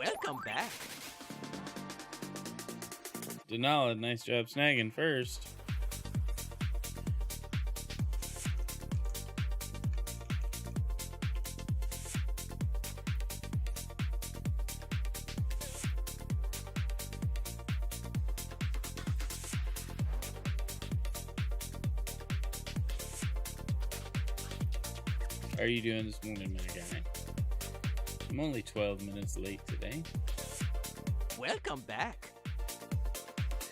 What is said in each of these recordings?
Welcome back. Denala, nice job snagging first. How are you doing this morning, my guy? I'm only 12 minutes late today. Welcome back.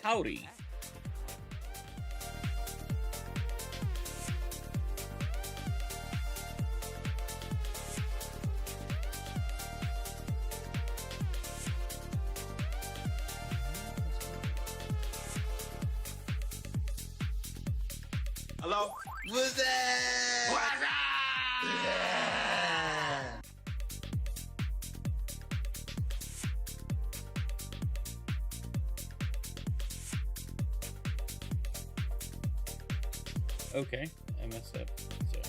Howdy. Hello? What's that? What's up? Okay, I messed up. Sorry.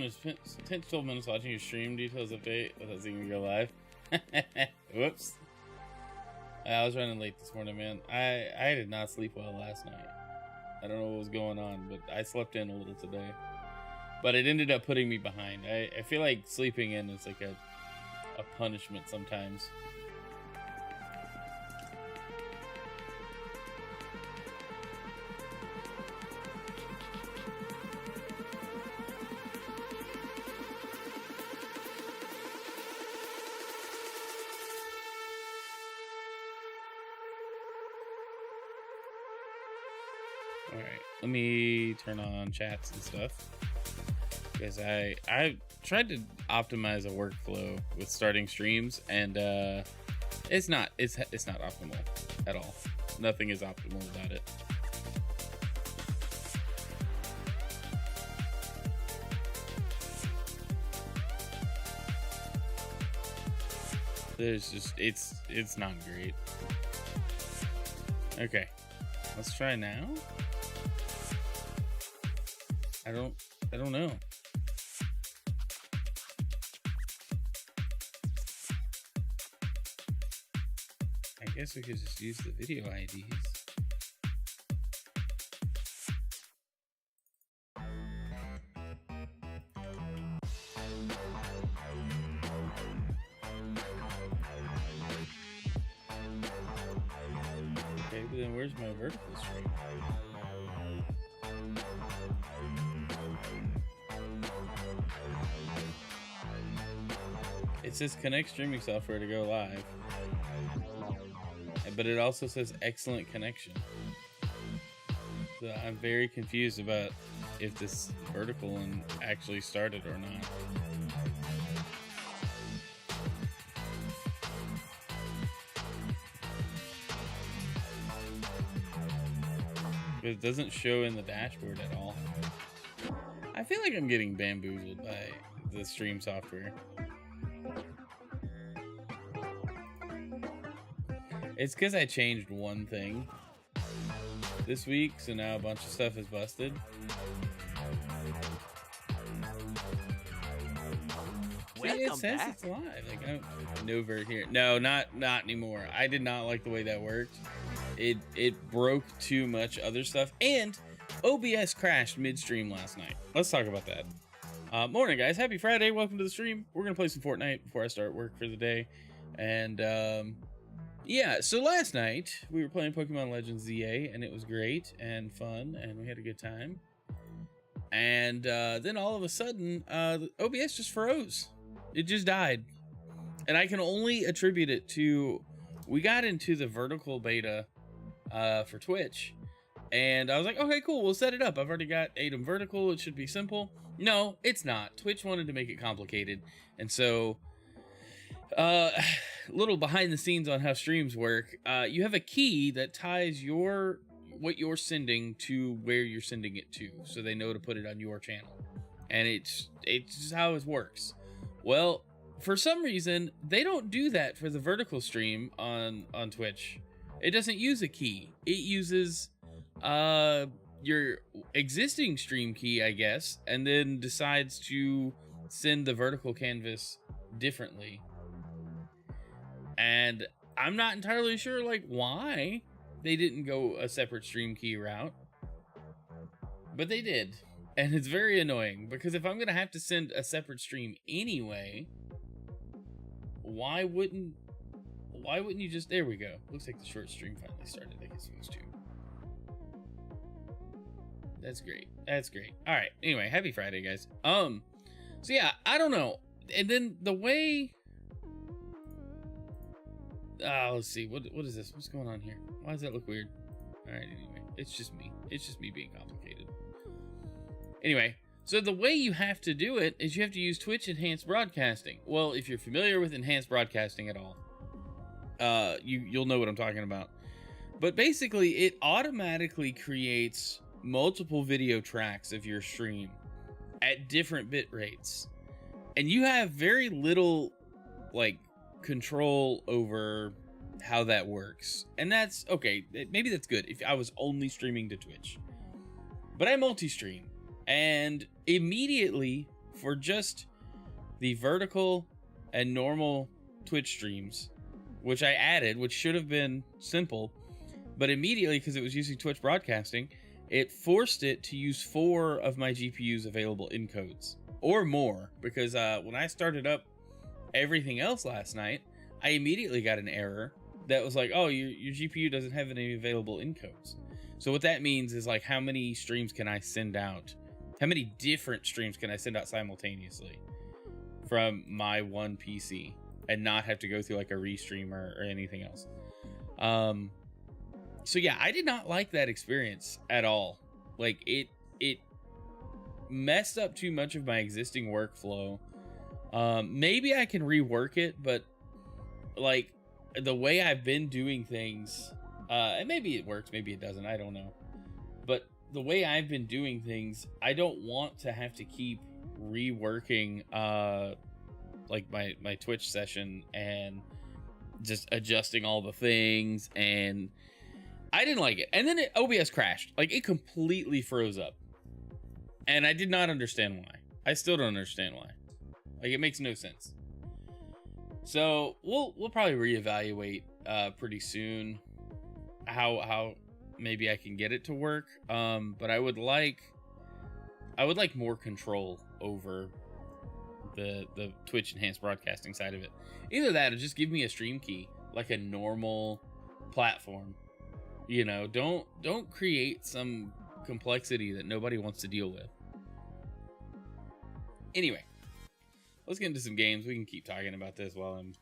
Just spent 10 to 12 minutes watching your stream details update without seeing me go live. Whoops. I was running late this morning, man. I did not sleep well last night. I don't know what was going on, but I slept in a little today. But it ended up putting me behind. I feel like sleeping in is like a punishment sometimes. Alright, let me turn on chats and stuff. Because I tried to optimize a workflow with starting streams, and it's not optimal at all. Nothing is optimal about it. There's just it's not great. Okay, let's try now. I don't know. I guess we could just use the video IDs. Okay, but then where's my vertical stream? It says connect streaming software to go live, but it also says excellent connection. So I'm very confused about if this vertical one actually started or not. It doesn't show in the dashboard at all. I feel like I'm getting bamboozled by the stream software. It's because I changed one thing this week, so now a bunch of stuff is busted. It says back. It's live. Like, I'm over here. No, not anymore. I did not like the way that worked. It broke too much other stuff, and OBS crashed midstream last night. Let's talk about that. Morning, guys. Happy Friday. Welcome to the stream. We're gonna play some Fortnite before I start work for the day, and yeah, so last night we were playing Pokemon Legends ZA, and it was great and fun, and we had a good time. And then all of a sudden, OBS just froze. It just died. And I can only attribute it to, we got into the vertical beta for Twitch, And I was like, okay, cool, we'll set it up. I've already got ATOM vertical. It should be simple. No, it's not. Twitch wanted to make it complicated. And so, little behind the scenes on how streams work. You have a key that ties what you're sending to where you're sending it to, so they know to put it on your channel. And it's just how it works. Well, for some reason, they don't do that for the vertical stream on Twitch. It doesn't use a key. It uses your existing stream key, I guess, and then decides to send the vertical canvas differently. And I'm not entirely sure like why they didn't go a separate stream key route, but they did. And it's very annoying because if I'm gonna have to send a separate stream anyway, why wouldn't you just, there we go. Looks like the short stream finally started like it's supposed to. That's great. That's great. All right. Anyway, happy Friday, guys. So yeah, I don't know. And then the way, let's see. What is this? What's going on here? Why does that look weird? All right. Anyway, it's just me. It's just me being complicated. Anyway, so the way you have to do it is you have to use Twitch Enhanced Broadcasting. Well, if you're familiar with Enhanced Broadcasting at all, you'll know what I'm talking about. But basically, it automatically creates multiple video tracks of your stream at different bit rates, and you have very little like control over how that works. And that's okay. Maybe that's good if I was only streaming to Twitch, but I multi-stream, and immediately for just the vertical and normal Twitch streams, which I added, which should have been simple, but immediately, because it was using Twitch Broadcasting, it forced it to use 4 of my GPU's available encodes, or more, because when I started up everything else last night, I immediately got an error that was like, oh, your GPU doesn't have any available encodes. So what that means is like, how many streams can I send out? How many different streams can I send out simultaneously from my one PC and not have to go through like a restreamer or anything else? So yeah, I did not like that experience at all. Like it messed up too much of my existing workflow. Maybe I can rework it, but like the way I've been doing things, and maybe it works, maybe it doesn't, I don't know. But the way I've been doing things, I don't want to have to keep reworking like my Twitch session and just adjusting all the things, and I didn't like it. And then OBS crashed. Like it completely froze up. And I did not understand why. I still don't understand why. Like it makes no sense. So we'll probably reevaluate pretty soon how maybe I can get it to work. But I would like more control over the Twitch Enhanced Broadcasting side of it. Either that or just give me a stream key like a normal platform. You know, don't create some complexity that nobody wants to deal with. Anyway, let's get into some games. We can keep talking about this while I'm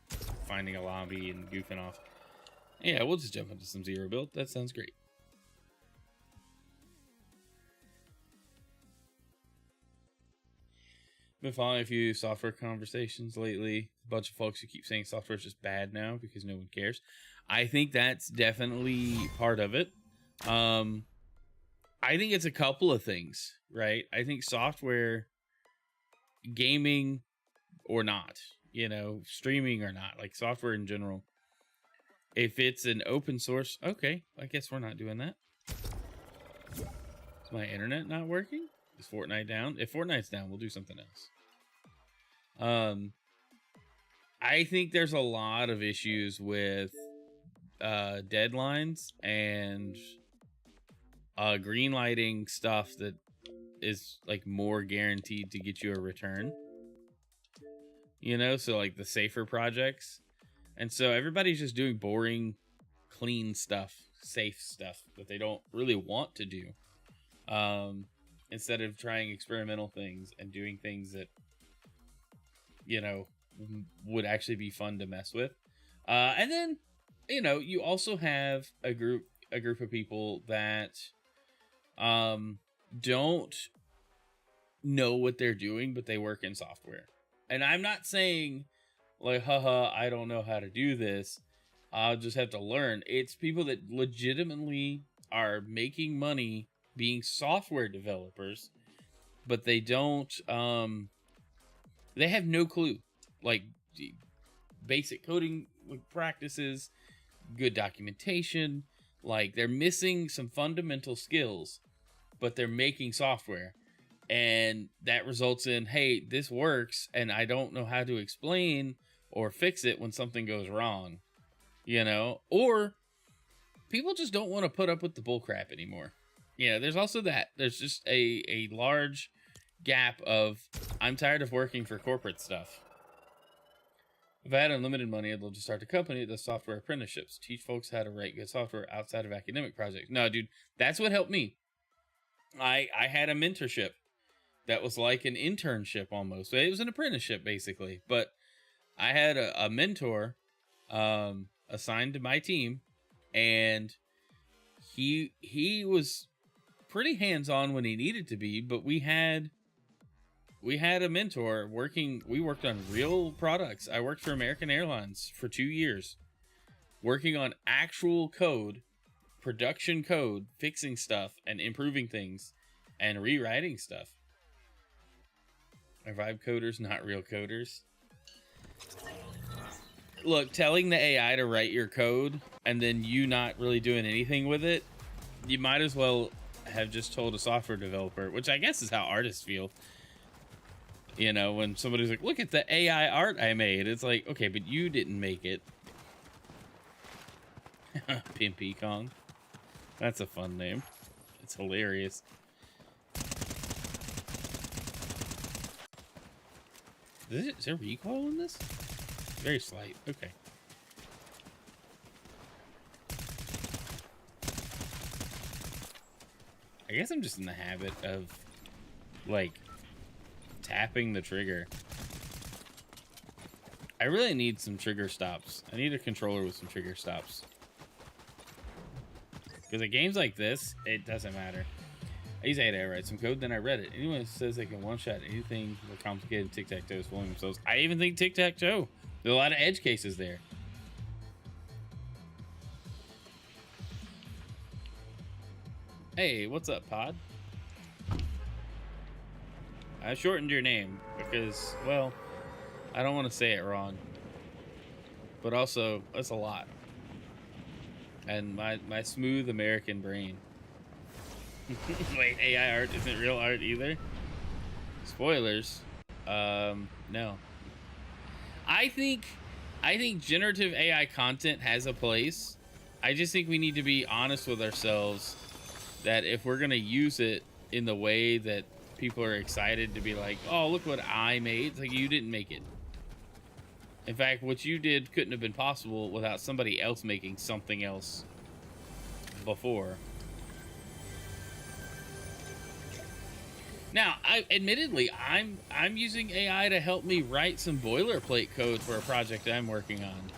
finding a lobby and goofing off. Yeah, we'll just jump into some Zero Build. That sounds great. Been following a few software conversations lately. A bunch of folks who keep saying software is just bad now because no one cares. I think that's definitely part of it. I think it's a couple of things, right? I think software, gaming or not, you know, streaming or not, like software in general, if it's an open source, okay, I guess we're not doing that. Is my internet not working? Is Fortnite down? If Fortnite's down, we'll do something else. I think there's a lot of issues with deadlines and green lighting stuff that is like more guaranteed to get you a return, you know, so like the safer projects. And so everybody's just doing boring, clean stuff, safe stuff that they don't really want to do, instead of trying experimental things and doing things that, you know, would actually be fun to mess with. And then, you know, you also have a group of people that don't know what they're doing, but they work in software. And I'm not saying like, haha, I don't know how to do this, I'll just have to learn. It's people that legitimately are making money being software developers, but they don't, they have no clue. Like, basic coding practices, good documentation, like they're missing some fundamental skills, but they're making software. And that results in, hey, this works, and I don't know how to explain or fix it when something goes wrong, you know? Or people just don't want to put up with the bullcrap anymore. Yeah, there's also that. There's just a large gap of, I'm tired of working for corporate stuff. If I had unlimited money, I'd love to start a company that does software apprenticeships. Teach folks how to write good software outside of academic projects. No, dude, that's what helped me. I had a mentorship that was like an internship almost. It was an apprenticeship, basically. But I had a mentor assigned to my team, and he was pretty hands-on when he needed to be, but we had a mentor working. We worked on real products. I worked for American Airlines for 2 years, working on actual code, production code, fixing stuff and improving things and rewriting stuff. Are vibe coders not real coders? Look, telling the AI to write your code and then you not really doing anything with it, you might as well have just told a software developer, which I guess is how artists feel. You know, when somebody's like, look at the AI art I made. It's like, okay, but you didn't make it. Pimpy Kong. That's a fun name. It's hilarious. Is there recoil in this? Very slight. Okay. I guess I'm just in the habit of, like, tapping the trigger. I really need some trigger stops. I need a controller with some trigger stops. Because at games like this, it doesn't matter. I used to write some code, then I read it. Anyone who says they can one-shot anything more complicated tic-tac-toe is fooling themselves. I even think tic-tac-toe. There's a lot of edge cases there. Hey, what's up, Pod? I shortened your name because, well, I don't want to say it wrong. But also, that's a lot. And my smooth American brain. Wait, AI art isn't real art either? Spoilers. No. I think generative AI content has a place. I just think we need to be honest with ourselves that if we're going to use it in the way that people are excited to be like, oh, look what I made. It's like, you didn't make it. In fact, what you did couldn't have been possible without somebody else making something else before. Now, admittedly, I'm using AI to help me write some boilerplate code for a project I'm working on.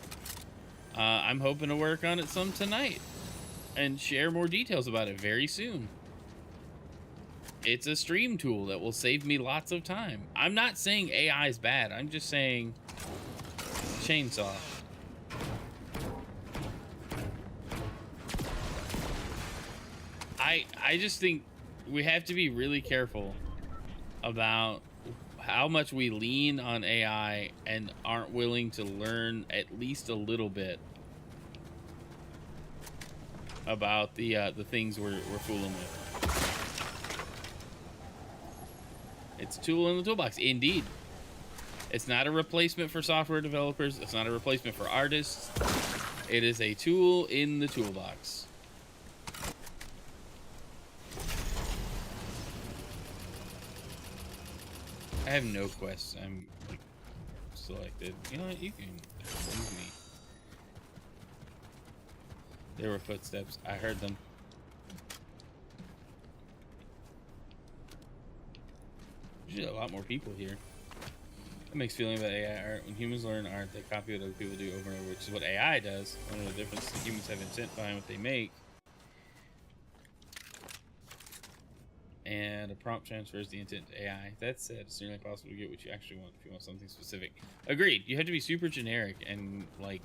I'm hoping to work on it some tonight and share more details about it very soon. It's a stream tool that will save me lots of time. I'm not saying AI is bad. I'm just saying chainsaw. I just think we have to be really careful about how much we lean on AI and aren't willing to learn at least a little bit about the things we're fooling with. It's a tool in the toolbox, indeed. It's not a replacement for software developers. It's not a replacement for artists. It is a tool in the toolbox. I have no quests. I'm like selected. You know what? You can leave me. There were footsteps. I heard them. There's a lot more people here. That makes feeling about AI art. When humans learn art, they copy what other people do over and over, which is what AI does. One of the differences, humans have intent behind what they make. and a prompt transfers the intent to AI. That said, it's nearly impossible to get what you actually want if you want something specific. Agreed. You have to be super generic and like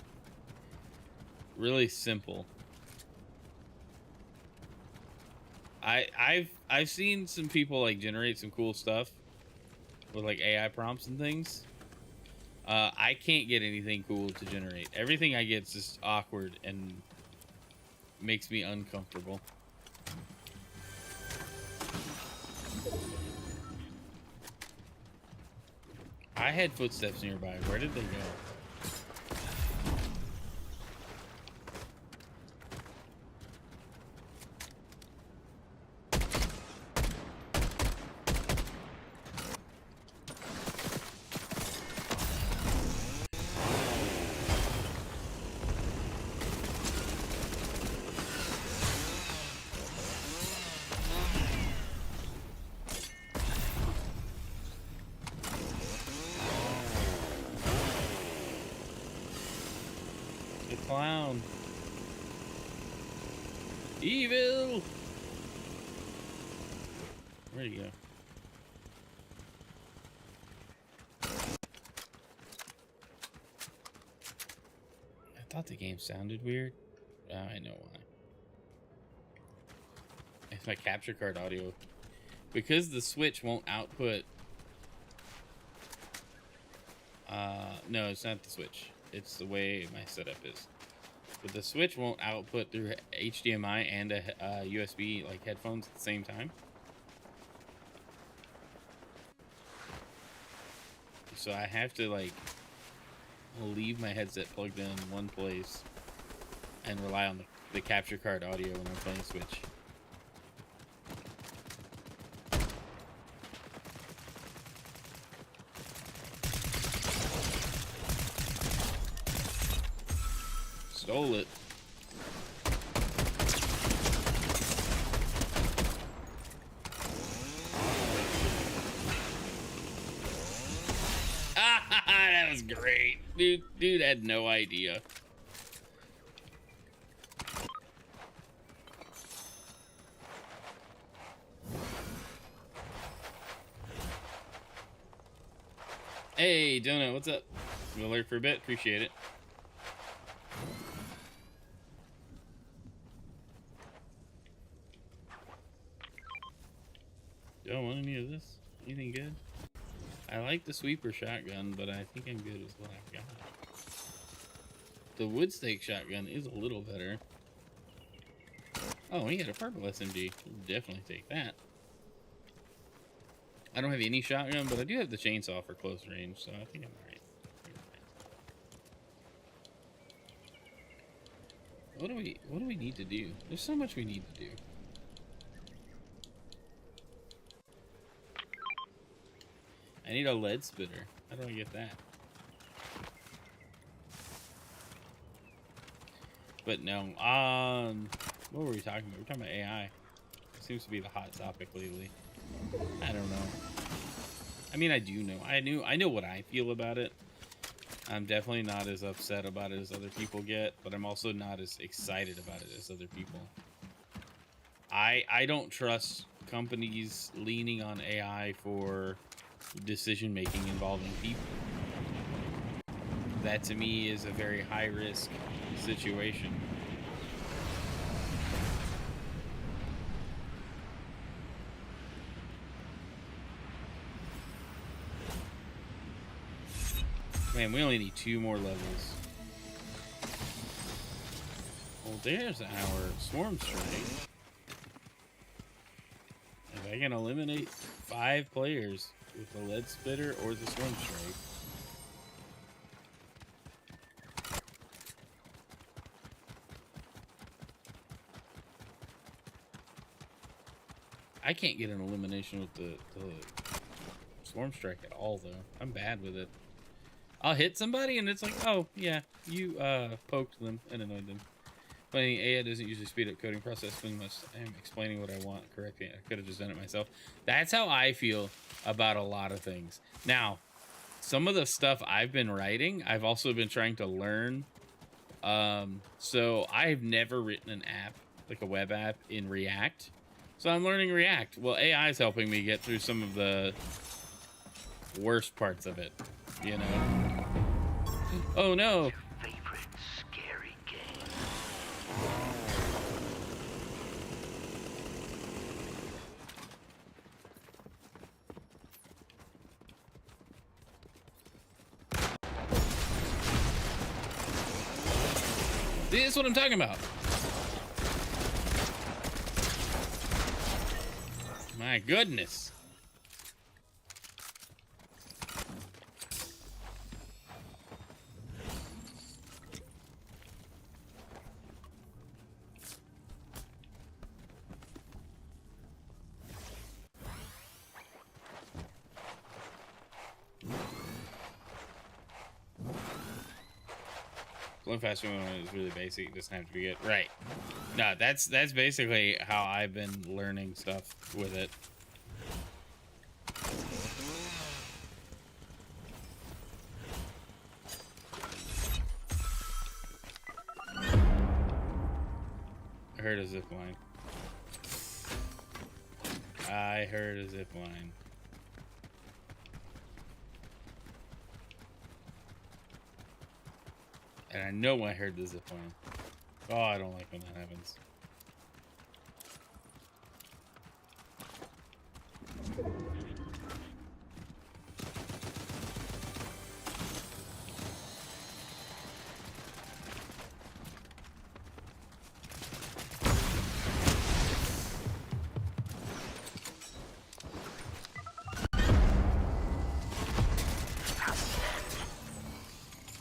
really simple. I've seen some people like generate some cool stuff with like AI prompts and things. I can't get anything cool to generate. Everything I get is just awkward and makes me uncomfortable. I had footsteps nearby. Where did they go? Clown. Evil. Where'd he go? I thought the game sounded weird. I know why. It's my capture card audio. Because the Switch won't output. No, it's not the Switch. It's the way my setup is. But the Switch won't output through HDMI and a USB like headphones at the same time. So I have to like leave my headset plugged in one place and rely on the capture card audio when I'm playing Switch. Stole it. That was great. Dude had no idea. Hey, Donut, what's up? You gonna lurk for a bit? Appreciate it. Don't want any of this. Anything good? I like the sweeper shotgun, but I think I'm good with what I've got. The wood stake shotgun is a little better. Oh, he had a purple SMG. We'll definitely take that. I don't have any shotgun, but I do have the chainsaw for close range, so I think I'm alright. What do we need to do? There's so much we need to do. I need a lead spitter. How do I get that? But no, what were we talking about? We're talking about AI. It seems to be the hot topic lately. I don't know. I mean, I do know. I know what I feel about it. I'm definitely not as upset about it as other people get, but I'm also not as excited about it as other people. I don't trust companies leaning on AI for decision making involving people. That to me is a very high risk situation. Man, we only need 2 more levels. Well, there's our swarm strike. If I can eliminate 5 players with the lead spitter or the swarm strike. I can't get an elimination with the swarm strike at all, though. I'm bad with it. I'll hit somebody and it's like, oh, yeah, you poked them and annoyed them. But AI doesn't usually speed up coding process unless I'm explaining what I want correctly. I could have just done it myself. That's how I feel about a lot of things. Now, some of the stuff I've been writing, I've also been trying to learn. So I've never written an app, like a web app in React. So I'm learning React. Well, AI is helping me get through some of the worst parts of it, you know? Oh no! Favorite scary game. See, that's what I'm talking about. My goodness. Going faster when it's really basic. It doesn't have to be good. Right. No, that's basically how I've been learning stuff with it. I heard a zip line. I heard a zip line. And I know I heard the zip line. Oh, I don't like when that happens.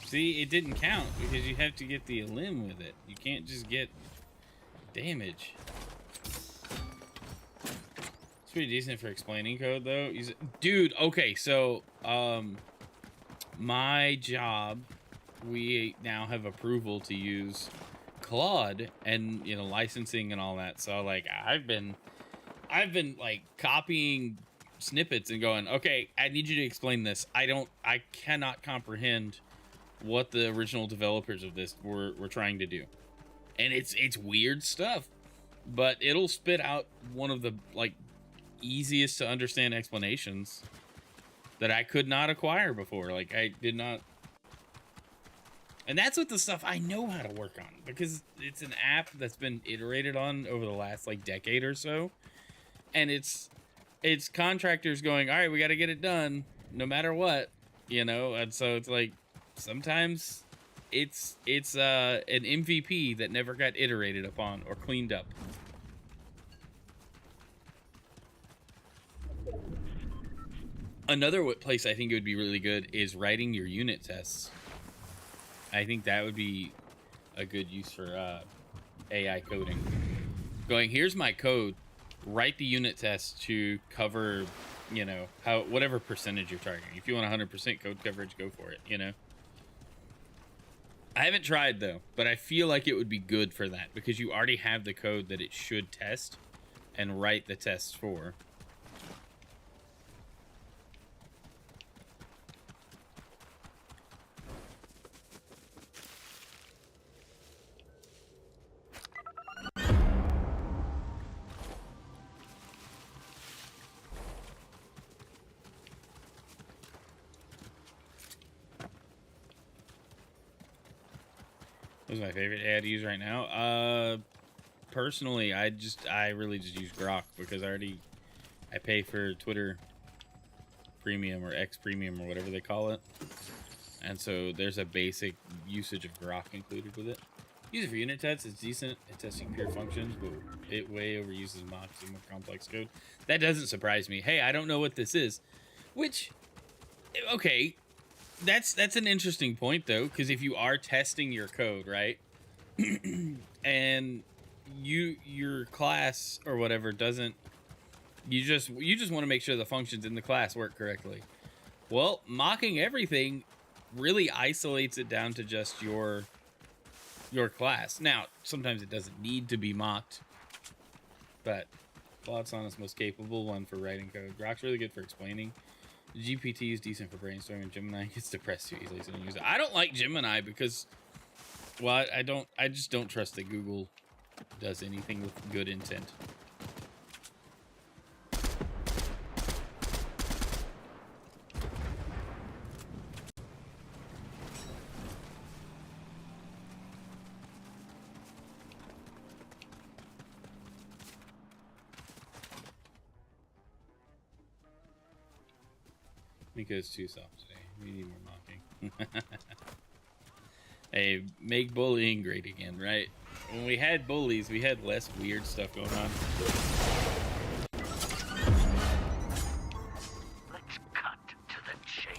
See, it didn't count because you have to get the elim with it. You can't just get damage. It's pretty decent for explaining code, though. Dude, okay, so my job, we now have approval to use Claude and, you know, licensing and all that. So like I've been like copying snippets and going, okay, I need you to explain this. I cannot comprehend what the original developers of this were trying to do. And it's weird stuff, but it'll spit out one of the like easiest to understand explanations that I could not acquire before. Like I did not. And that's what the stuff I know how to work on, because it's an app that's been iterated on over the last like decade or so. And it's contractors going, all right, we got to get it done no matter what, you know? And so it's like, sometimes it's an MVP that never got iterated upon or cleaned up. Another place I think it would be really good is writing your unit tests. I think that would be a good use for AI coding. Going, here's my code, write the unit test to cover, you know, whatever percentage you're targeting. If you want 100% code coverage, go for it, you know? I haven't tried though, but I feel like it would be good for that because you already have the code that it should test and write the tests for. What's my favorite AI to use right now? Personally, I really just use Grok because I pay for Twitter Premium or X Premium or whatever they call it. And so there's a basic usage of Grok included with it. Use it for unit tests, it's decent at testing pure functions, but it way overuses mocks and more complex code. That doesn't surprise me. Hey, I don't know what this is. Which, okay, that's an interesting point though, because if you are testing your code, right, and your class or whatever doesn't, you just want to make sure the functions in the class work correctly. Well, mocking everything really isolates it down to just your class. Now, sometimes it doesn't need to be mocked, but Claude's honest most capable one for writing code. Grok's really good for explaining. GPT is decent for brainstorming. Gemini gets depressed too easily, so don't use it. I don't like Gemini because, well, I just don't trust that Google does anything with good intent. Miko's too soft today. We need more mocking. Hey, make bullying great again, right? When we had bullies, we had less weird stuff going on. Let's cut to the chase.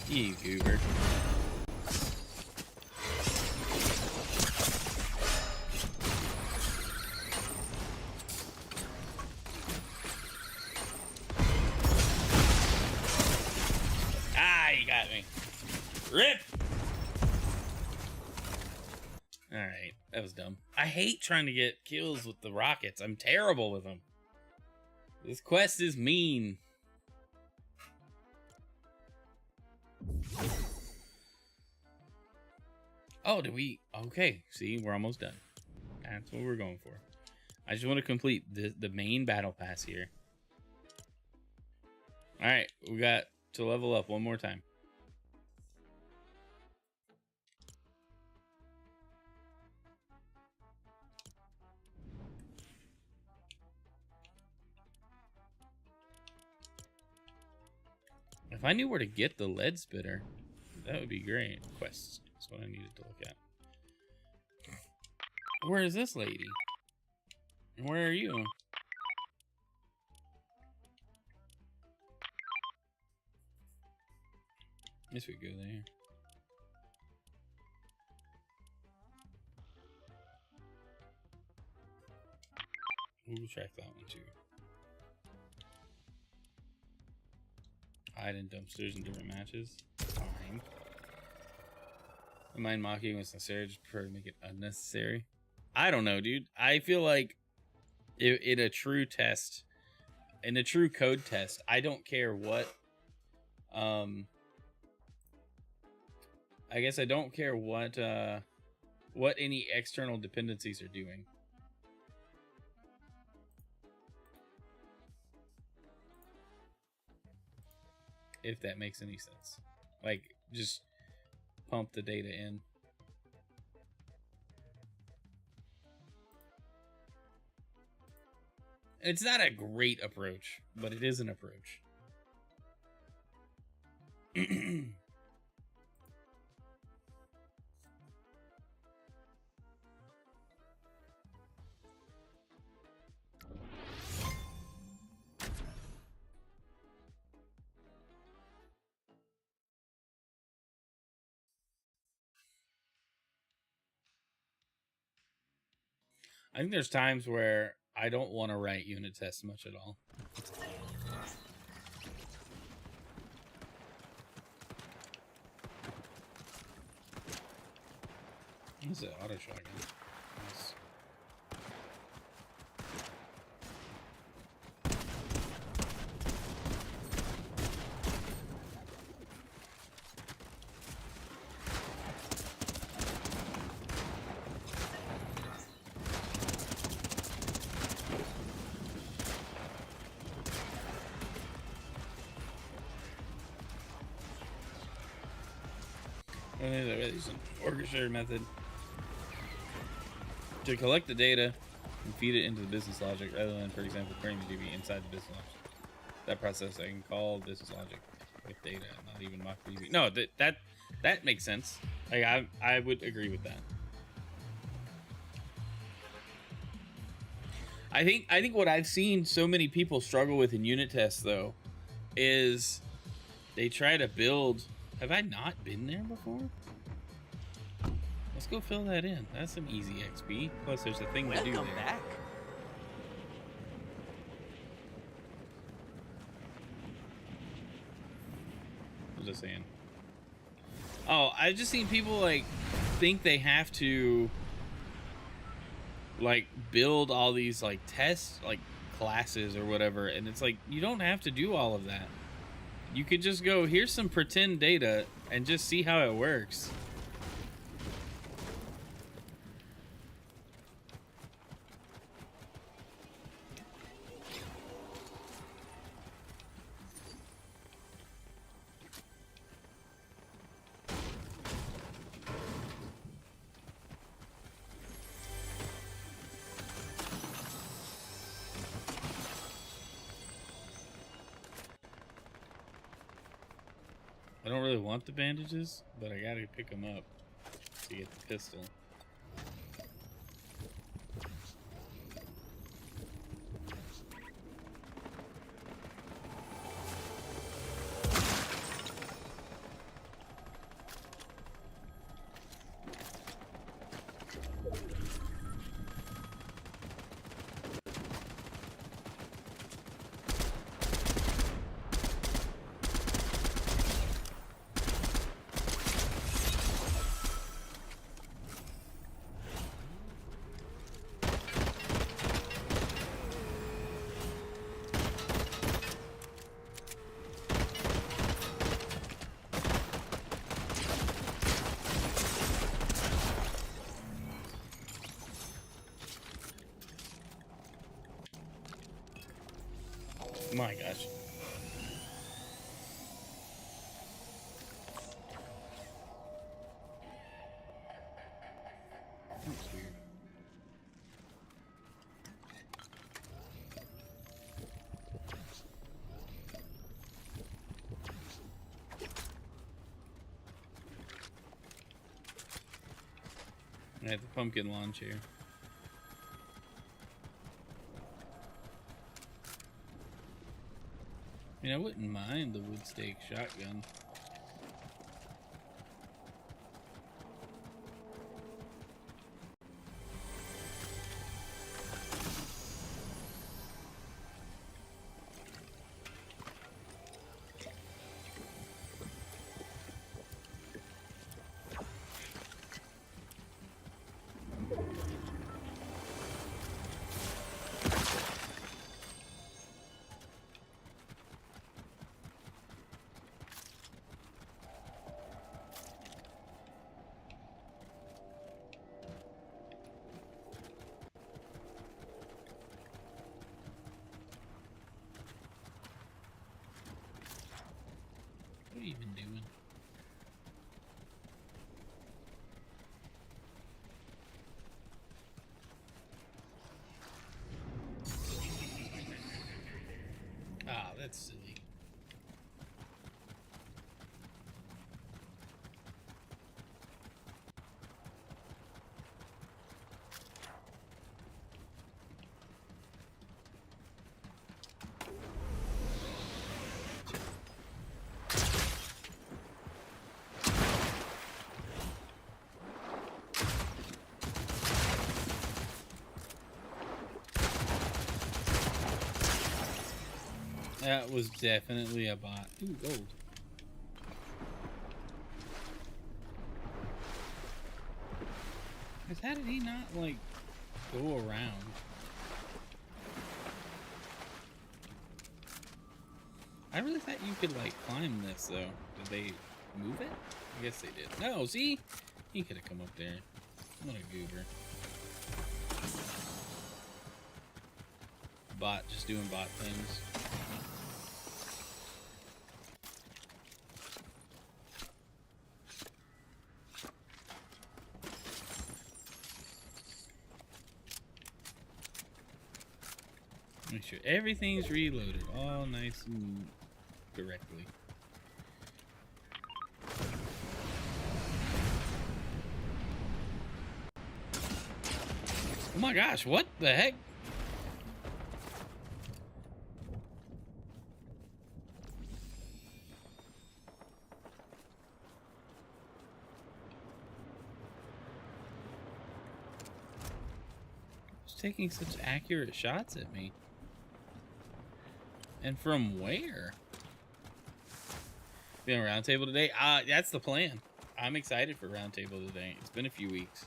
You goober. You got me. Rip! Alright, that was dumb. I hate trying to get kills with the rockets. I'm terrible with them. This quest is mean. Oh, did we? Okay, see, we're almost done. That's what we're going for. I just want to complete the main battle pass here. Alright, we got to level up one more time. If I knew where to get the lead spitter, that would be great. Quests. That's what I needed to look at. Where is this lady? Where are you? Guess we go there. We'll check that one too. Hide in dumpsters in different matches. Fine. I mind mocking was necessary, just prefer to make it unnecessary. I don't know, dude. I feel like in a true test, in a true code test, I don't care what I guess I don't care what any external dependencies are doing. If that makes any sense. Like, just pump the data in. It's not a great approach, but it is an approach. I think there's times where I don't want to write unit tests much at all. This is an auto shotgun. Nice. There's an orchestrated method to collect the data and feed it into the business logic rather than, for example, putting the DB inside the business logic. That process I can call business logic with data, not even mock DB. No, that makes sense. Like I would agree with that. I think what I've seen so many people struggle with in unit tests though is they try to build. Have I not been there before? Let's go fill that in. That's some easy XP. Plus, there's a thing to do there. Welcome back. What was I saying? Oh, I've just seen people like think they have to like build all these like test like classes or whatever, and it's like you don't have to do all of that. You could just go, here's some pretend data and just see how it works. don't really want the bandages, but I gotta pick them up to get the pistol. My gosh. That's weird. I have the pumpkin launch here. I mean, I wouldn't mind the wood stake shotgun. What are you even doing? Ah, that's silly. That was definitely a bot. Ooh, gold. Cause how did he not, like, go around? I really thought you could, like, climb this, though. Did they move it? I guess they did. No, see? He could have come up there. What a goober. Bot, just doing bot things. Make sure everything's reloaded, all nice and correctly. Oh my gosh, what the heck? It's taking such accurate shots at me. And from where? Be on roundtable today? That's the plan. I'm excited for roundtable today. It's been a few weeks.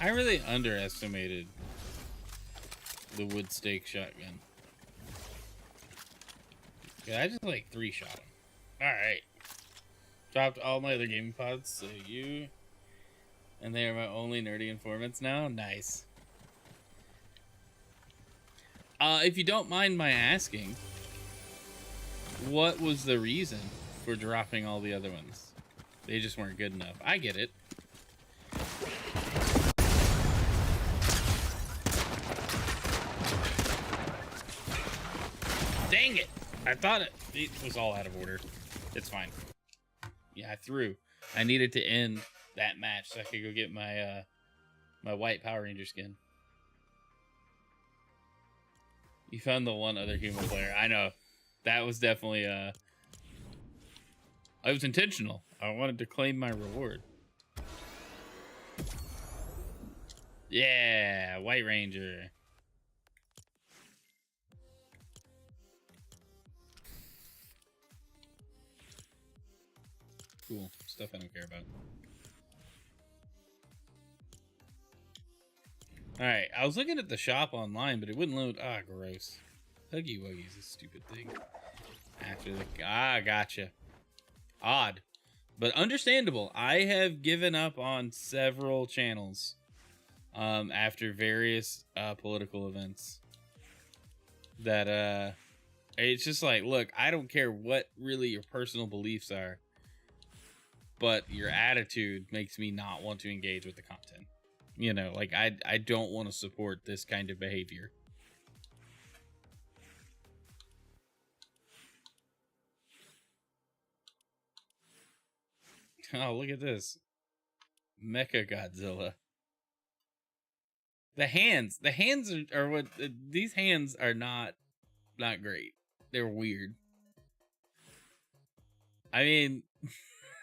I really underestimated the wood stake shotgun. Yeah, I just like 3-shot him. Alright. Dropped all my other gaming pods, so you and they are my only nerdy informants now. Nice. If you don't mind my asking, what was the reason for dropping all the other ones? They just weren't good enough. I get it. Dang it! I thought it was all out of order. It's fine. Yeah, I threw. I needed to end that match so I could go get my my white Power Ranger skin. You found the one other human player. I know. That was definitely it was intentional. I wanted to claim my reward. Yeah, White Ranger. Cool. Stuff I don't care about. Alright, I was looking at the shop online, but it wouldn't load. Ah, gross. Huggy Wuggy's a stupid thing. After the... Ah, gotcha. Odd. But understandable. I have given up on several channels after various political events. That, it's just like, look, I don't care what really your personal beliefs are, but your attitude makes me not want to engage with the content. You know, like, I don't want to support this kind of behavior. Oh, look at this. Mecha Godzilla. The hands are what, these hands are not great. They're weird. I mean,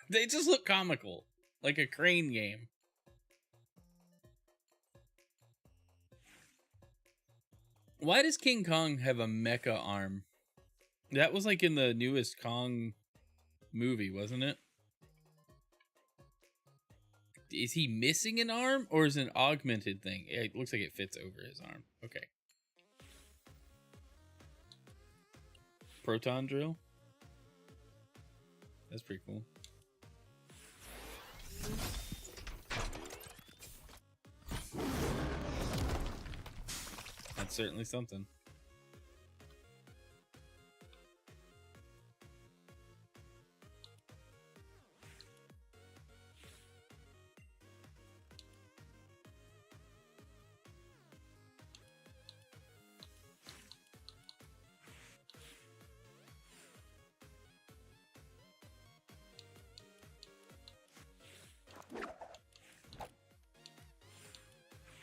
they just look comical, like a crane game. Why does King Kong have a mecha arm? That was like in the newest Kong movie, wasn't it? Is he missing an arm, or is it an augmented thing? It looks like it fits over his arm. Okay. Proton drill? That's pretty cool. That's certainly something.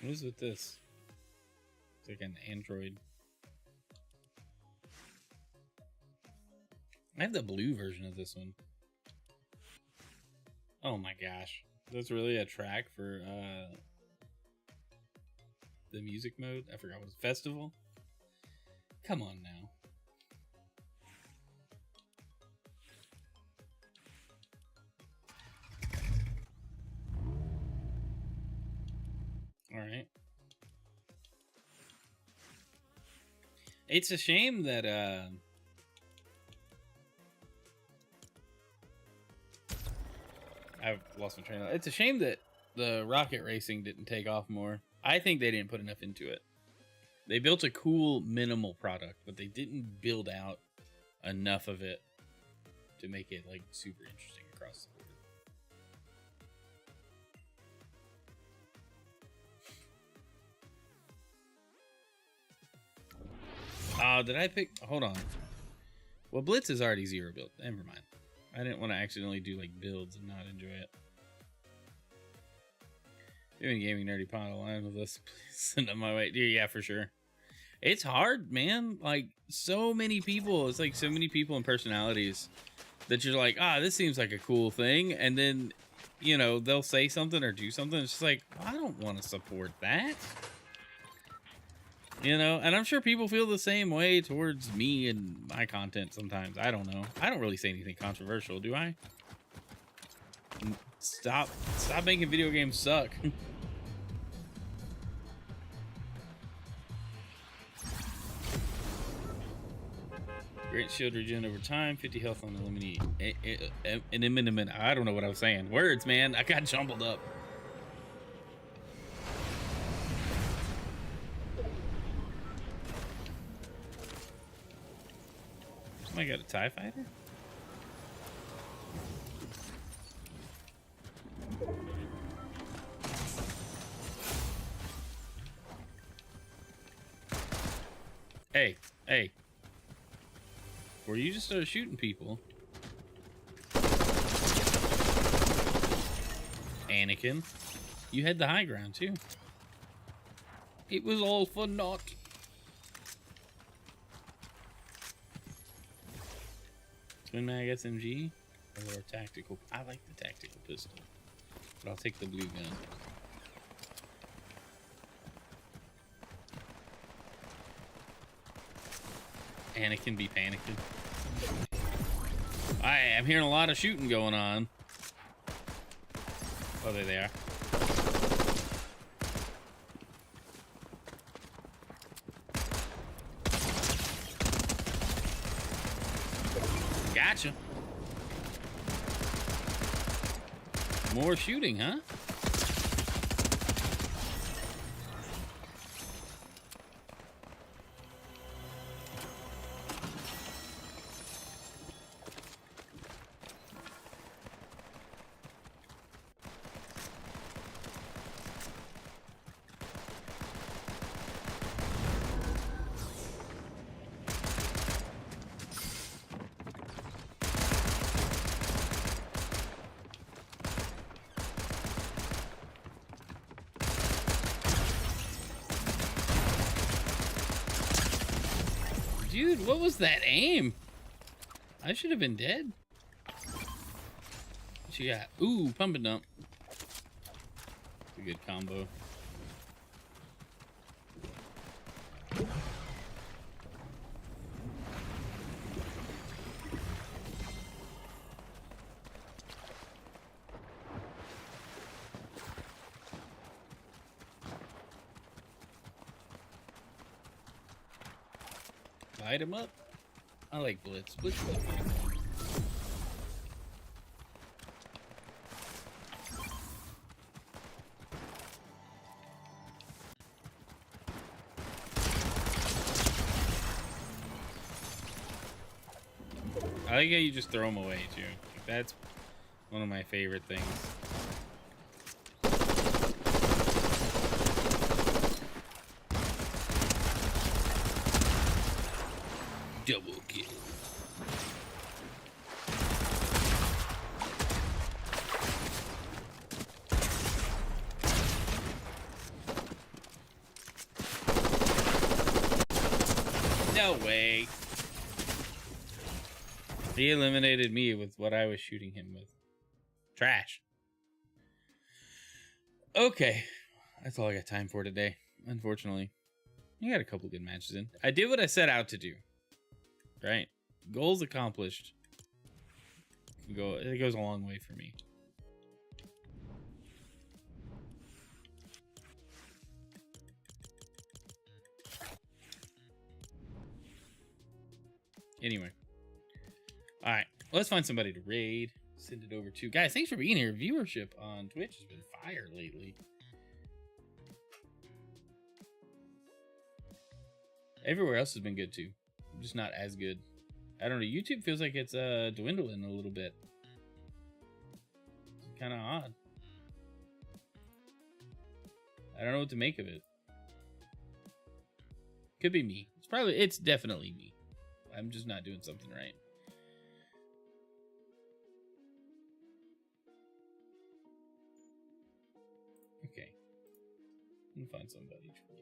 What is with this? It's like an Android. I have the blue version of this one. Oh my gosh. That's really a track for the music mode? I forgot what it was. Festival? Come on now. Alright. It's a shame that I've lost my train of thought. It's a shame that the rocket racing didn't take off more. I think they didn't put enough into it. They built a cool minimal product, but they didn't build out enough of it to make it like super interesting across the board. Did I pick? Hold on. Well, Blitz is already 0 build. Never mind. I didn't want to accidentally do like builds and not enjoy it. Doing gaming nerdy pod online with us, please send them my way. Dude, yeah, for sure. It's hard, man. Like so many people. It's like so many people and personalities that you're like, this seems like a cool thing, and then you know they'll say something or do something. It's just like, I don't want to support that. You know, and I'm sure people feel the same way towards me and my content sometimes. I don't know. I don't really say anything controversial, do I? Stop making video games suck. Grant shield regen over time, 50 health on eliminate. I don't know what I was saying. Words, man. I got jumbled up. Somebody got a TIE fighter? Hey. Before you just start shooting people. Anakin, you had the high ground too. It was all for naught. Twin mag SMG or tactical? I like the tactical pistol, but I'll take the blue gun. Anakin be panicking. I'm hearing a lot of shooting going on. Oh, there they are. Gotcha. More shooting, huh? Dude, what was that aim? I should have been dead. What you got? Ooh, pump and dump. It's a good combo. Light him up. I like Blitz. Blitz is fun. I like how you just throw them away too. That's one of my favorite things. Double kill. No way. He eliminated me with what I was shooting him with. Trash. Okay. That's all I got time for today, unfortunately. You got a couple good matches in. I did what I set out to do. Right? Goals accomplished. It goes a long way for me. Anyway. Alright. Let's find somebody to raid. Send it over to. Guys, thanks for being here. Viewership on Twitch has been fire lately. Everywhere else has been good too. Just not as good. I don't know. YouTube feels like it's dwindling a little bit. It's kind of odd. I don't know what to make of it. Could be me. It's definitely me. I'm just not doing something right. Okay. I'm gonna find somebody to raid.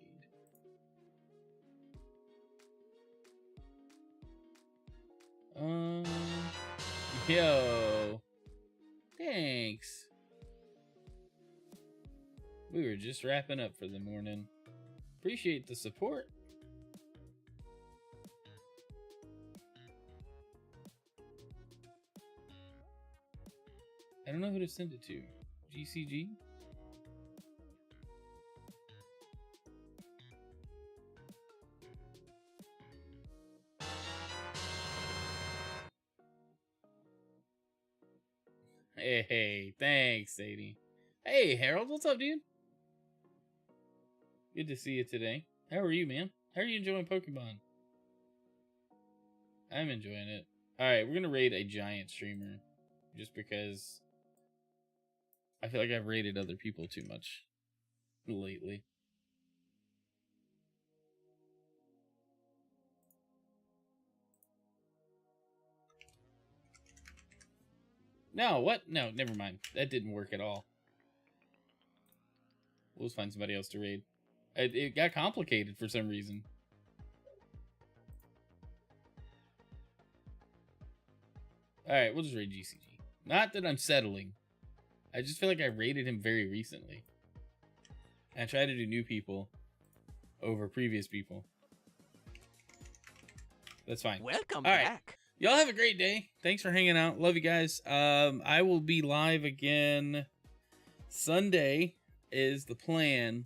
Yo, thanks. We were just wrapping up for the morning. Appreciate the support. I don't know who to send it to. GCG? Hey, thanks, Sadie. Hey, Harold, what's up, dude? Good to see you today. How are you, man? How are you enjoying Pokemon? I'm enjoying it. Alright, we're gonna raid a giant streamer. Just because I feel like I've raided other people too much lately. No, what? No, never mind. That didn't work at all. We'll just find somebody else to raid. It got complicated for some reason. Alright, we'll just raid GCG. Not that I'm settling. I just feel like I raided him very recently. And I try to do new people over previous people. That's fine. Welcome All right. back. Y'all have a great day. Thanks for hanging out. Love you guys. I will be live again Sunday is the plan.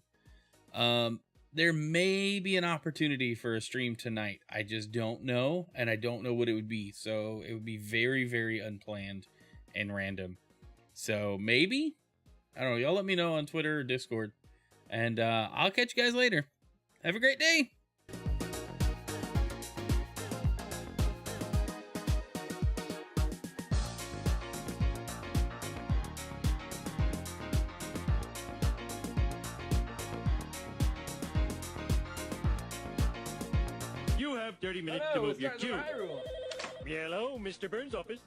There may be an opportunity for a stream tonight. I just don't know, and I don't know what it would be. So it would be very, very unplanned and random. So maybe, I don't know. Y'all let me know on Twitter or Discord, and I'll catch you guys later. Have a great day. You have 30 minutes to move your queue. Hello, Mr. Burns' office.